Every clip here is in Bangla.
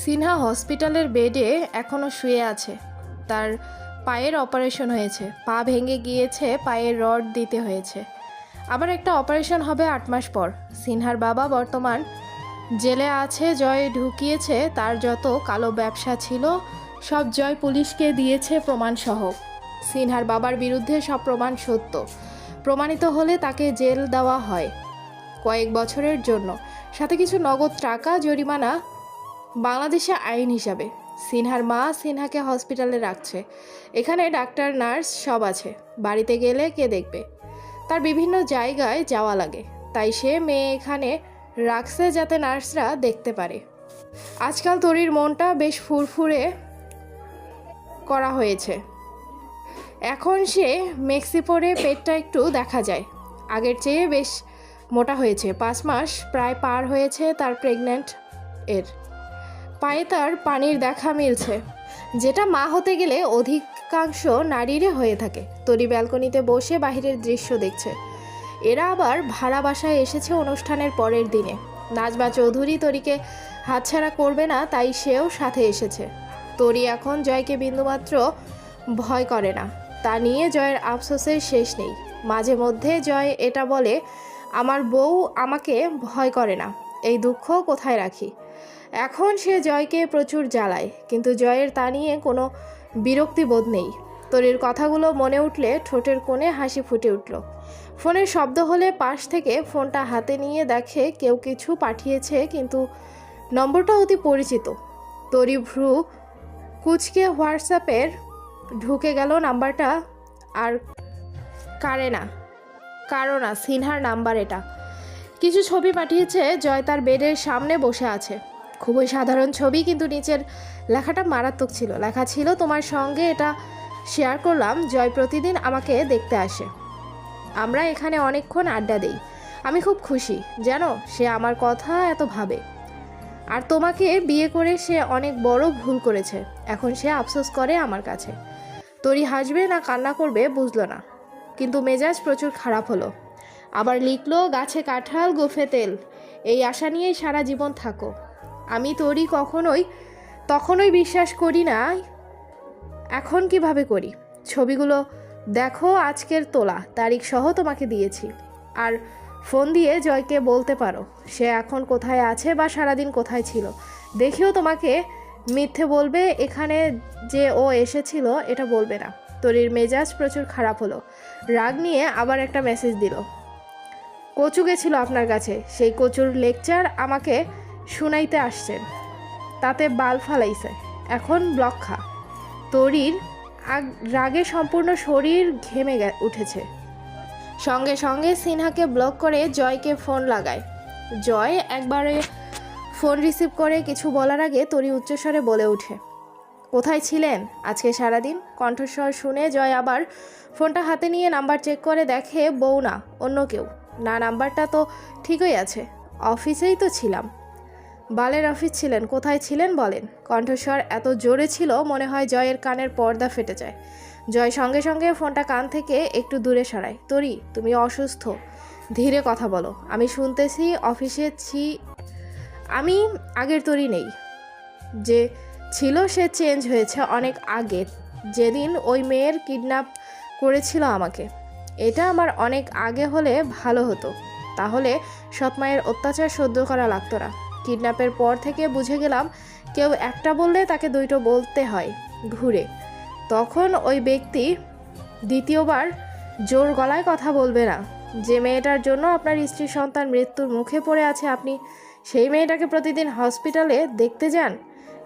সিনহা হসপিটালের বেডে এখনও শুয়ে আছে। তার পায়ের অপারেশন হয়েছে, পা ভেঙে গিয়েছে, পায়ে রড দিতে হয়েছে। আবার একটা অপারেশন হবে 8 মাস পর। সিনহার বাবা বর্তমান জেলে আছে। জয় ঢুকিয়েছে তার যত কালো ব্যবসা ছিল সব জয় পুলিশকে দিয়েছে প্রমাণসহ। সিনহার বাবার বিরুদ্ধে সব প্রমাণ সত্য প্রমাণিত হলে তাকে জেল দেওয়া হয় কয়েক বছরের জন্য, সাথে কিছু নগদ টাকা জরিমানা বাংলাদেশে আইন হিসাবে। সিনহার মা সিনহাকে হসপিটালে রাখছে। এখানে ডাক্তার নার্স সব আছে। বাড়িতে গেলে কে দেখবে? তার বিভিন্ন জায়গায় যাওয়া লাগে, তাই সে মেয়ে এখানে রাখছে যাতে নার্সরা দেখতে পারে। আজকাল তরির মনটা বেশ ফুরফুরে করা হয়েছে। এখন সে মেক্সি পরে পেটটা একটু দেখা যায়, আগের চেয়ে বেশ মোটা হয়েছে। 5 মাস প্রায় পার হয়েছে তার প্রেগন্যান্ট এর। পায়ে তার পানির দেখা মিলছে, যেটা মা হতে গেলে অধিকাংশ নারীরে হয়ে থাকে। তরি ব্যালকনিতে বসে বাহিরের দৃশ্য দেখছে। এরা আবার ভাড়া বাসায় এসেছে অনুষ্ঠানের পরের দিনে। নাজমা চৌধুরী তরিকে হাতছাড়া করবে না, তাই সেও সাথে এসেছে। তরি এখন জয়কে বিন্দুমাত্র ভয় করে না। তা নিয়ে জয়ের আফসোসের শেষ নেই। মাঝে মধ্যে জয় এটা বলে, আমার বউ আমাকে ভয় করে না, এই দুঃখ কোথায় রাখি। এখন সে জয়কে প্রচুর জ্বালায়, কিন্তু জয়ের তা নিয়ে কোনো বিরক্তি বোধ নেই। তরির কথাগুলো মনে উঠলে ঠোঁটের কোণে হাসি ফুটে উঠল। ফোনের শব্দ হলে পাশ থেকে ফোনটা হাতে নিয়ে দেখে কেউ কিছু পাঠিয়েছে, কিন্তু নম্বরটা অতি পরিচিত। তরি ভ্রু কুচকে হোয়াটসঅ্যাপের ঢুকে গেল নাম্বারটা। আর কারো না, সিনহার নাম্বার এটা। কিছু ছবি পাঠিয়েছে। জয় তার বেডের সামনে বসে আছে। খুবই সাধারণ ছবি, কিন্তু নিচের লেখাটা মারাত্মক ছিল। লেখা ছিল, তোমার সঙ্গে এটা শেয়ার করলাম। জয় প্রতিদিন আমাকে দেখতে আসে, আমরা এখানে অনেকক্ষণ আড্ডা দেই। আমি খুব খুশি, জানো, সে আমার কথা এত ভাবে। আর তোমাকে বিয়ে করে সে অনেক বড় ভুল করেছে। এখন সে আফসোস করে আমার কাছে। তরি হাসবে না কান্না করবে বুঝলো না, কিন্তু মেজাজ প্রচুর খারাপ হলো। আবার লিখলো, গাছে কাঁঠাল গোফে তেল, এই আশা নিয়েই সারা জীবন থাকো। আমি তরি তখনই বিশ্বাস করি না, এখন কিভাবে করি। ছবিগুলো দেখো, আজকের তোলা, তারিখ সহ তোমাকে দিয়েছি। আর ফোন দিয়ে জয়কে বলতে পারো সে এখন কোথায় আছে বা সারাদিন কোথায় ছিল। দেখেও তোমাকে মিথ্যে বলবে, এখানে যে ও এসেছিল এটা বলবে না। তরির মেজাজ প্রচুর খারাপ হলো। রাগ নিয়ে আবার একটা মেসেজ দিল, কচু গেছিল আপনার কাছে, সেই কচুর লেকচার আমাকে শুনাইতে আসছেন, তাতে বাল ফালাইছে, এখন ব্লক খা। তরির রাগে সম্পূর্ণ শরীর ঘেমে উঠেছে। সঙ্গে সঙ্গে সিনহাকে ব্লক করে জয়কে ফোন লাগায়। জয় একবারে ফোন রিসিভ করে কিছু বলার আগে তরি উচ্চস্বরে বলে ওঠে, কোথায় ছিলেন আজকে সারাদিন? কণ্ঠস্বর শুনে জয় আবার ফোনটা হাতে নিয়ে নাম্বার চেক করে দেখে বউ না, অন্য কেউ। না, নাম্বারটা তো ঠিকই আছে, অফিসেই তো ছিলাম। বালের অফিস ছিলেন? কোথায় ছিলেন বলেন। কণ্ঠস্বর এত জোরে ছিল মনে হয় জয়ের কানের পর্দা ফেটে যায়। জয় সঙ্গে সঙ্গে ফোনটা কান থেকে একটু দূরে সরায়। তরি, তুমি অসুস্থ, ধীরে কথা বলো, আমি শুনতেছি। অফিসে আমি আগের তরি নেই, যে ছিল সে চেঞ্জ হয়েছে অনেক আগে, যেদিন ওই মেয়ের কিডন্যাপ করেছিল আমাকে। এটা আমার অনেক আগে হলে ভালো হতো, তাহলে সৎমায়ের অত্যাচার সহ্য করা লাগতো না। কিডন্যাপের পর থেকে বুঝে গেলাম, কেউ একটা বললে তাকে দুইটো বলতে হয় ঘুরে। তখন ওই ব্যক্তি দ্বিতীয়বার জোর গলায় কথা বলবে না। যে মেয়েটার জন্য আপনার স্ত্রী সন্তান মৃত্যুর মুখে পড়ে আছে, আপনি সেই মেয়েটাকে প্রতিদিন হসপিটালে দেখতে যান,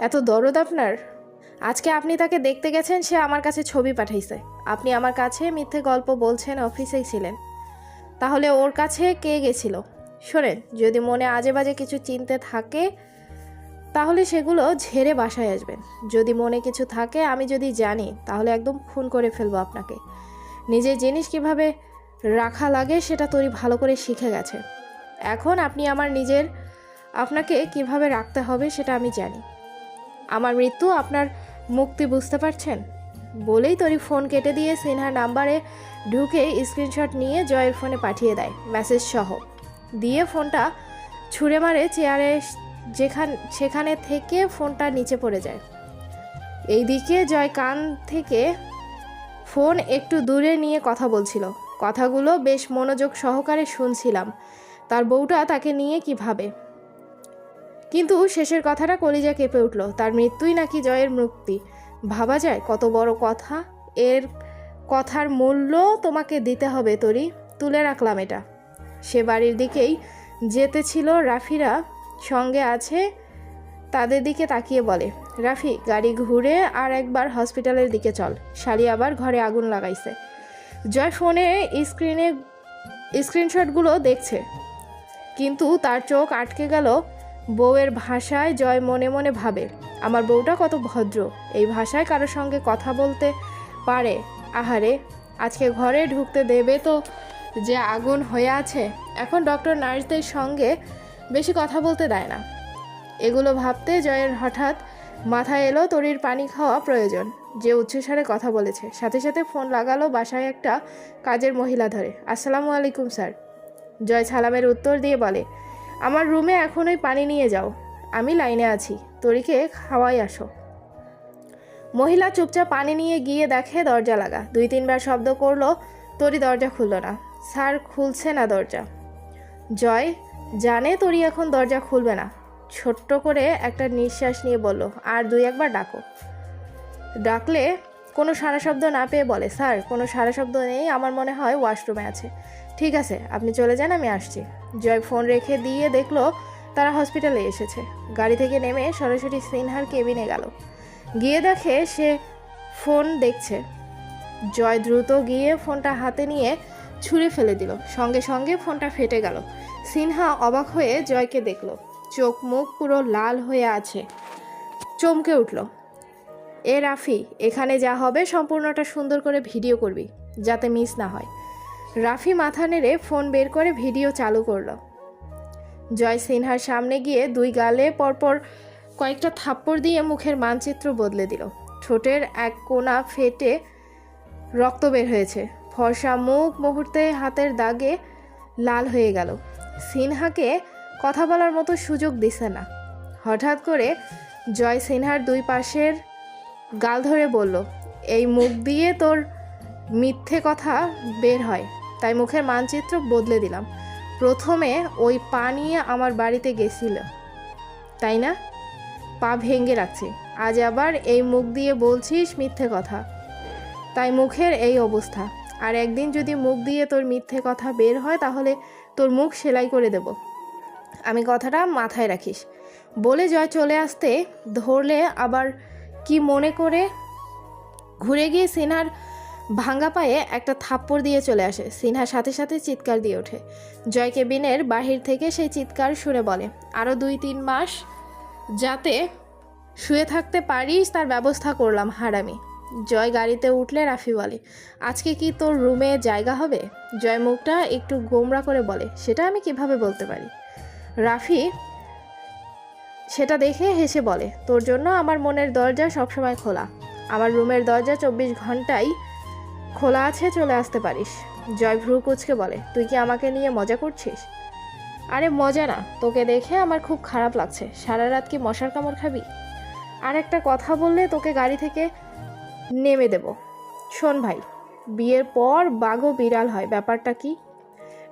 এত দরদ আপনার। আজকে আপনি তাকে দেখতে গেছেন, সে আমার কাছে ছবি পাঠাইছে। আপনি আমার কাছে মিথ্যে গল্প বলছেন, অফিসেই ছিলেন। তাহলে ওর কাছে কে গেছিল? শোনেন, যদি মনে আজে বাজে কিছু চিনতে থাকে তাহলে সেগুলো ঝেড়ে বাসায় আসবেন। যদি মনে কিছু থাকে, আমি যদি জানি, তাহলে একদম খুন করে ফেলবো আপনাকে। নিজের জিনিস কিভাবে রাখা লাগে সেটা তরি ভালো করে শিখে গেছে। এখন আপনাকে কিভাবে রাখতে হবে সেটা আমি জানি। আমার মৃত্যু আপনার মুক্তি, বুঝতে পারছেন? বলেই তরি ফোন কেটে দিয়ে সিনহার নাম্বারে ঢুকে স্ক্রিনশট নিয়ে জয়ের ফোনে পাঠিয়ে দেয়, মেসেজ সহ। দিয়ে ফোনটা ছুঁড়ে মারে চেয়ারে সেখানে থেকে ফোনটা নিচে পড়ে যায়। এইদিকে জয় কান থেকে ফোন একটু দূরে নিয়ে কথা বলছিল। কথাগুলো বেশ মনোযোগ সহকারে শুনছিলাম। তার বউটা তাকে নিয়ে কি ভাবে। কিন্তু শেষের কথাটা কলিজা কেঁপে উঠল। তার মৃত্যুই নাকি জয়ের মুক্তি। ভাবা যায় কত বড় কথা। এর কথার মূল্য তোমাকে দিতে হবে তরি। তুলে রাখলাম এটা। সে বাড়ির দিকেই যেতেছিল। রাফিরা সঙ্গে আছে তাদের দিকে তাকিয়ে বলে, রাফি গাড়ি ঘুরে আর একবার হসপিটালের দিকে চল। শালি আবার ঘরে আগুন লাগাইছে। জয় ফোনে স্ক্রিনশটগুলো দেখছে, কিন্তু তার চোখ আটকে গেল বউয়ের ভাষায়। জয় মনে মনে ভাবে, আমার বউটা কত ভদ্র, এই ভাষায় কারোর সঙ্গে কথা বলতে পারে। আহারে, আজকে ঘরে ঢুকতে দেবে তো যে আগুন হয়ে আছে। এখন ডক্টর নার্সদের সঙ্গে বেশি কথা বলতে দেয় না। এগুলো ভাবতে জয়ের হঠাৎ মাথায় এলো তরির পানি খাওয়া প্রয়োজন। যে উচ্চস্বরে কথা বলেছে। সাথে সাথে ফোন লাগালো বাসায় একটা কাজের মহিলা ধরে। আসসালামু আলাইকুম স্যার। জয় সালামের উত্তর দিয়ে বলে, আমার রুমে এখনই পানি নিয়ে যাও, আমি লাইনে আছি, তরিকে খাওয়াই আসো। মহিলা চুপচাপ পানি নিয়ে গিয়ে দেখে দরজা লাগা। 2-3 বার শব্দ করলো, তরি দরজা খুলল না। স্যার খুলছে না দরজা। জয় জানে তরি এখন দরজা খুলবে না। ছোট্ট করে একটা নিঃশ্বাস নিয়ে বলল, আর 2-1 বার ডাকো। ডাকলে কোনো সারা শব্দ না পেয়ে বলে, স্যার কোনো সারা শব্দ নেই, আমার মনে হয় ওয়াশরুমে আছে। ঠিক আছে, আপনি চলে যান, আমি আসছি। জয় ফোন রেখে দিয়ে দেখলো তারা হসপিটালে এসেছে। গাড়ি থেকে নেমে সরাসরি সিনহার কেবিনে গেল। গিয়ে দেখে সে ফোন দেখছে। জয় দ্রুত গিয়ে ফোনটা হাতে নিয়ে ছুঁড়ে ফেলে দিল। সঙ্গে সঙ্গে ফোনটা ফেটে গেল। সিনহা অবাক হয়ে জয়কে দেখল। চোখ মুখ পুরো লাল হয়ে আছে। চমকে উঠল, এ রাফি, এখানে যা হবে সম্পূর্ণটা সুন্দর করে ভিডিও করবি, যাতে মিস না হয়। রাফি মাথা নেড়ে ফোন বের করে ভিডিও চালু করল। জয় সিনহার সামনে গিয়ে 2 গালে পরপর কয়েকটা থাপ্পড় দিয়ে মুখের মানচিত্র বদলে দিল। ঠোঁটের এক কোণা ফেটে রক্ত বের হয়েছে। ফর্সা মুখ মুহূর্তে হাতের দাগে লাল হয়ে গেল। সিনহাকে কথা বলার মতো সুযোগ দিছে না। হঠাৎ করে জয় সিনহার 2 পাশের গাল ধরে বলল, এই মুখ দিয়ে তোর মিথ্যে কথা বের হয়, তাই মুখের মানচিত্র বদলে দিলাম। প্রথমে ওই পা নিয়ে আমার বাড়িতে গেছিল, তাই না? পা ভেঙে রাখছি। আজ আবার এই মুখ দিয়ে বলছিস মিথ্যে কথা, তাই মুখের এই অবস্থা। আর একদিন যদি মুখ দিয়ে তোর মিথ্যে কথা বের হয়, তাহলে তোর মুখ সেলাই করে দেব, আমি কথাটা মাথায় রাখিস। বলে জয় চলে আসতে ধরলে আবার কি মনে করে ঘুরে গিয়ে সিনহার ভাঙ্গা পায়ে একটা থাপ্পড় দিয়ে চলে আসে। সিনহা সাথে সাথে চিৎকার দিয়ে ওঠে। জয় কেবিনের বাহির থেকে সেই চিৎকার শুনে বলে, আরও 2-3 মাস যাতে শুয়ে থাকতে পারিস তার ব্যবস্থা করলাম, হারামি। জয় গাড়িতে উঠলে রাফি বলে, আজকে কি তোর রুমে জায়গা হবে? জয় মুখটা একটু গোমরা করে বলে, সেটা আমি কিভাবে বলতে পারি? রাফি সেটা দেখে হেসে বলে, তোর জন্য আমার মনের দরজা সবসময় খোলা। আমার রুমের দরজা 24 ঘন্টাই খোলা আছে, চলে আসতে পারিস। জয় ভ্রু কুচকে বলে, তুই কি আমাকে নিয়ে মজা করছিস? আরে মজা না, তোকে দেখে আমার খুব খারাপ লাগছে। সারা রাত কি মশার কামড় খাবি? আর একটা কথা বললে তোকে গাড়ি থেকে নেমে দেব। শোন ভাই, বিয়ের পর বাঘও বিড়াল হয়, ব্যাপারটা কি?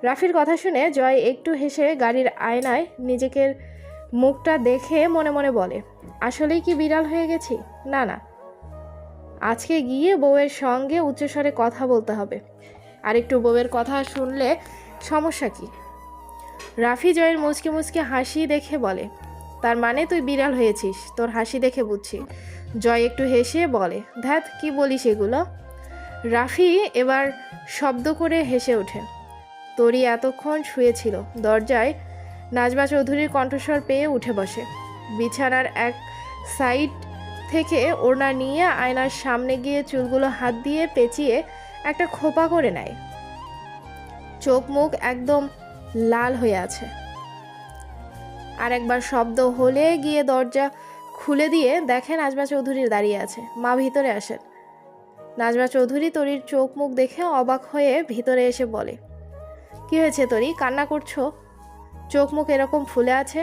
রাফির কথা শুনে জয় একটু হেসে গাড়ির আয়নায় নিজেকে মুখটা দেখে মনে মনে বলে, আসলেই কি বিড়াল হয়ে গেছি? না না, আজকে গিয়ে বউয়ের সঙ্গে উচ্চস্বরে কথা বলতে হবে। আর একটু বউয়ের কথা শুনলে সমস্যা কি? রাফি জয়ের মুচকে মুচকে হাসি দেখে বলে, তার মানে তুই বিড়াল হয়েছিস, তোর হাসি দেখে বুঝছি। জয় একটু হেসে বলে, ধ্যাত কি বলিস এগুলো? রাফি এবার শব্দ করে হেসে ওঠে। তরি এতক্ষণ শুয়েছিল। দরজায় নাজমা চৌধুরীর কণ্ঠস্বর পেয়ে উঠে বসে। বিছানার এক সাইড থেকে ওড়না নিয়ে আয়নার সামনে গিয়ে চুলগুলো হাত দিয়ে পেঁচিয়ে একটা খোপা করে নেয়। চোখ মুখ একদম লাল হয়ে আছে। আর একবার শব্দ হলে গিয়ে দরজা খুলে দিয়ে দেখেন নাজমা চৌধুরী দাঁড়িয়ে আছে। মা ভিতরে আসেন। নাজমা চৌধুরী তরির চোখ মুখ দেখে অবাক হয়ে ভিতরে এসে বলে, কি হয়েছে তরি, কান্না করছো? চোখ মুখ এরকম ফুলে আছে,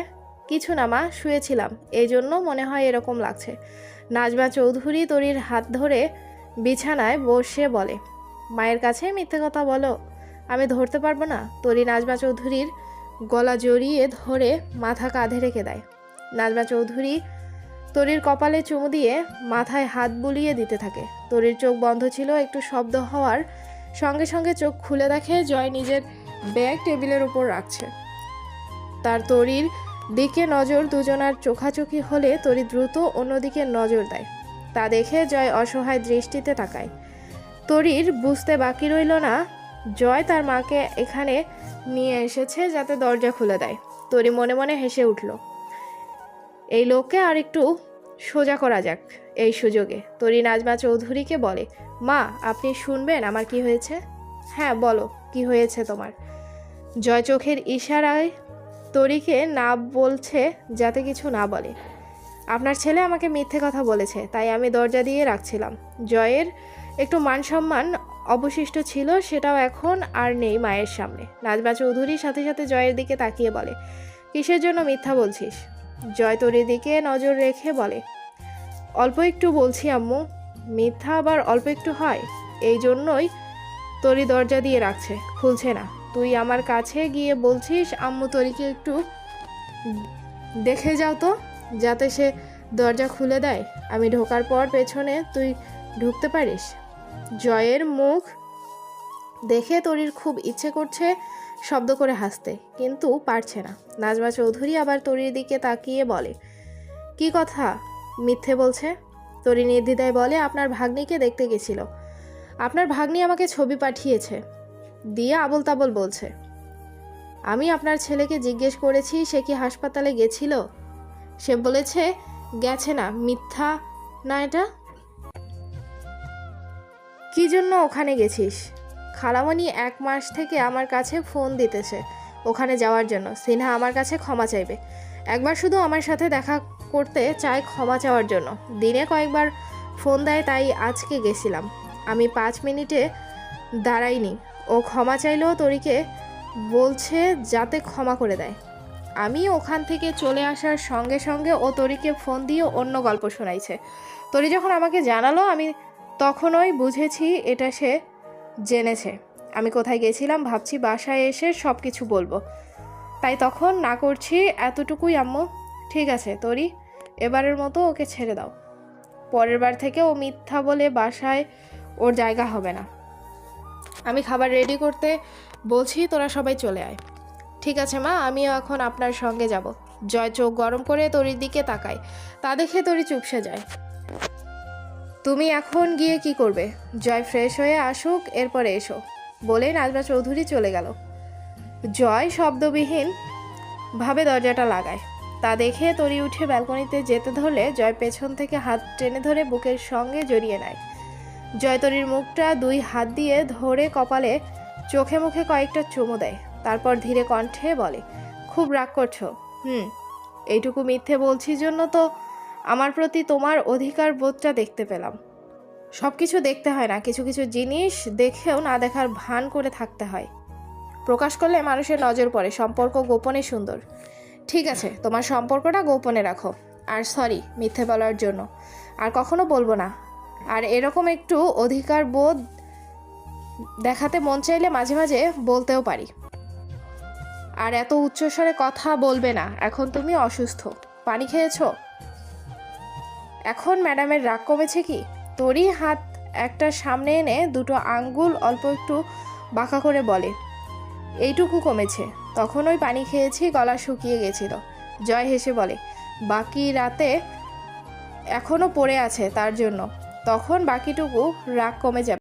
কিছু না মা, শুয়েছিলাম, এই জন্য মনে হয় এরকম লাগছে। নাজমা চৌধুরী তরির হাত ধরে বিছানায় বসে বলে, মায়ের কাছে মিথ্যে কথা বলো, আমি ধরতে পারবো না। তরি নাজমা চৌধুরীর গলা জড়িয়ে ধরে মাথা কাঁধে রেখে দেয়। নাজমা চৌধুরী তরির কপালে চুমু দিয়ে মাথায় হাত বুলিয়ে দিতে থাকে। তরির চোখ বন্ধ ছিল, একটু শব্দ হওয়ার সঙ্গে সঙ্গে চোখ খুলে দেখে জয় নিজের ব্যাগ টেবিলের উপর রাখছে। তার তরির দিকে নজর, দুজনার চোখাচোখি হলে তরি দ্রুত অন্যদিকে নজর দেয়। তা দেখে জয় অসহায় দৃষ্টিতে তাকায়। তরির বুঝতে বাকি রইল না জয় তার মাকে এখানে নিয়ে এসেছে যাতে দরজা খুলে দেয়। তরি মনে মনে হেসে উঠল। এই লোককে আর একটু সোজা করা যাক এই সুযোগে। তরি নাজমা চৌধুরীকে বলে, মা আপনি শুনবেন আমার কি হয়েছে? হ্যাঁ বলো, কি হয়েছে তোমার? জয় চোখের ইশারায় তরিকে না বলছে যাতে কিছু না বলে। আপনার ছেলে আমাকে মিথ্যে কথা বলেছে, তাই আমি দরজা দিয়ে রাখছিলাম। জয়ের একটু মান সম্মান অবশিষ্ট ছিল, সেটাও এখন আর নেই মায়ের সামনে। নাজমা চৌধুরীর সাথে সাথে জয়ের দিকে তাকিয়ে বলে, কিসের জন্য মিথ্যা বলছিস? জয় তরির দিকে নজর রেখে বলে, অল্প একটু বলছি আম্মু। মিথ্যা আবার অল্প একটু হয়? এই জন্যই তরি দরজা দিয়ে রাখছে, খুলছে না। তুই আমার কাছে গিয়ে বলছিস আম্মু তরিকে একটু দেখে যাও তো, যাতে সে দরজা খুলে দেয়। আমি ঢোকার পর পেছনে তুই ঢুকতে পারিস। জয়ের মুখ দেখে তরির খুব ইচ্ছে করছে শব্দ করে হাসতে, কিন্তু পারছে না। নাজমা চৌধুরী আবার তরির দিকে তাকিয়ে বলে, কি কথা মিথ্যে বলছে? তরি নির্দ্বিধায় বলে, আপনার ভাগ্নিকে দেখতে গেছিল। আপনার ভাগ্নি আমাকে ছবি পাঠিয়েছে দিয়ে আবল তাবল বলছে। আমি আপনার ছেলেকে জিজ্ঞেস করেছি সে কি হাসপাতালে গেছিল, সে বলেছে গেছে না। মিথ্যা না এটা? কি জন্য ওখানে গেছিস? খালামণি 1 মাস থেকে আমার কাছে ফোন দিতেছে ওখানে যাওয়ার জন্য। সিনহা আমার কাছে ক্ষমা চাইবে, একবার শুধু আমার সাথে দেখা করতে চায় ক্ষমা চাওয়ার জন্য। দিনে কয়েকবার ফোন দেয়, তাই আজকে গেছিলাম। আমি 5 মিনিটে দাঁড়াইনি। ও ক্ষমা চাইলেও তরিকে বলছে যাতে ক্ষমা করে দেয়। আমি ওখান থেকে চলে আসার সঙ্গে সঙ্গে ও তরিকে ফোন দিয়ে অন্য গল্প শোনাইছে। তরি যখন আমাকে জানালো আমি তখনই বুঝেছি এটা সে জেনেছে। আমি কোথায় গেছিলাম ভাবছি, বাসায় এসে সব কিছু বলবো, তাই তখন না করছি এতটুকুই আম্মু। ঠিক আছে তরি, এবারের মতো ওকে ছেড়ে দাও। পরের বার থেকে ও মিথ্যা বলে বাসায় ওর জায়গা হবে না। আমি খাবার রেডি করতে বলছি, তোরা সবাই চলে আয়। ঠিক আছে মা, আমিও এখন আপনার সঙ্গে যাব। জয় চোখ গরম করে তরির দিকে তাকায়, তা দেখে তরি চুপসে যায়। তুমি এখন গিয়ে কি করবে? জয় ফ্রেশ হয়ে আসুক, এরপরে এসো, বলে নাজমা চৌধুরী চলে গেল। জয় শব্দবিহীন ভাবে দরজাটা লাগায়। তা দেখে তরি উঠে ব্যালকনিতে যেতে ধরলে জয় পেছন থেকে হাত টেনে ধরে বুকের সঙ্গে জড়িয়ে নেয়। জয় তরির মুখটা 2 হাত দিয়ে ধরে কপালে চোখে মুখে কয়েকটা চুমু দেয়। তারপর ধীরে কণ্ঠে বলে, খুব রাগ করছো? এইটুকু মিথ্যে বলছি জন্য তো আমার প্রতি তোমার অধিকার বোধটা দেখতে পেলাম। সব কিছু দেখতে হয় না, কিছু কিছু জিনিস দেখেও না দেখার ভান করে থাকতে হয়। প্রকাশ করলে মানুষের নজর পড়ে। সম্পর্ক গোপনে সুন্দর। ঠিক আছে, তোমার সম্পর্কটা গোপনে রাখো। আর সরি মিথ্যে বলার জন্য, আর কখনো বলবো না। আর এরকম একটু অধিকার বোধ দেখাতে মন চাইলে মাঝে মাঝে বলতেও পারি। আর এত উচ্চস্বরে কথা বলবে না, এখন তুমি অসুস্থ। পানি খেয়েছো? এখন ম্যাডামের রাগ কমেছে কি? তরি হাত একটা সামনে এনে 2 আঙ্গুল অল্প একটু বাঁকা করে বলে, এইটুকু কমেছে। তখন ওই পানি খেয়েছি, গলা শুকিয়ে গেছিল। জয় হেসে বলে, বাকি রাতে এখনো পড়ে আছে তার জন্য, তখন বাকিটুকু রাগ কমে যাবে।